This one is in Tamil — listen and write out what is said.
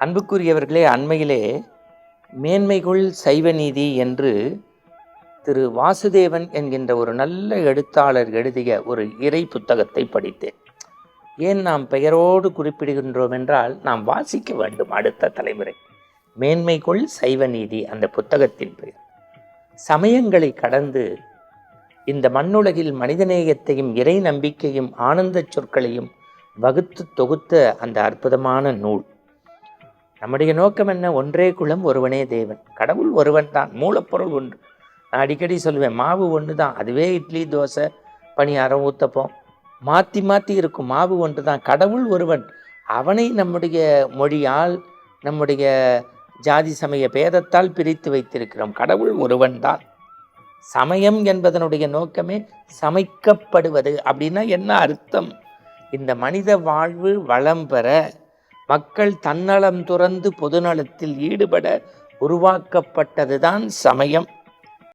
அன்புக்குரியவர்களே, அண்மையிலே மேன்மைகொள் சைவ நீதி என்று திரு வாசுதேவன் என்கின்ற ஒரு நல்ல எழுத்தாளர் எழுதிய ஒரு இறை புத்தகத்தை படித்தேன். ஏன் நாம் பெயரோடு குறிப்பிடுகின்றோம் என்றால், நாம் வாசிக்க வேண்டும் அடுத்த தலைமுறை. மேன்மைகொள் சைவ நீதி அந்த புத்தகத்தின் பெயர். சமயங்களை கடந்து இந்த மண்ணுலகில் மனிதநேயத்தையும் இறை நம்பிக்கையும் ஆனந்த சொற்களையும் வகுத்து தொகுத்த அந்த அற்புதமான நூல். நம்முடைய நோக்கம் என்ன? ஒன்றே குலம் ஒருவனே தேவன். கடவுள் ஒருவன் தான், மூலப்பொருள் ஒன்று. நான் அடிக்கடி சொல்லுவேன், மாவு ஒன்று தான், அதுவே இட்லி தோசை பணியாரம் ஊத்தப்போம் மாற்றி மாற்றி இருக்கும், மாவு ஒன்று தான். கடவுள் ஒருவன், அவனை நம்முடைய மொழியால் நம்முடைய ஜாதி சமய பேதத்தால் பிரித்து வைத்திருக்கிறோம். கடவுள் ஒருவன் தான். சமயம் என்பதனுடைய நோக்கமே சமைக்கப்படுவது. அப்படின்னா என்ன அர்த்தம்? இந்த மனித வாழ்வு வளம் பெற மக்கள் தன்னலம் துறந்து பொதுநலத்தில் ஈடுபட உருவாக்கப்பட்டதுதான் சமயம்.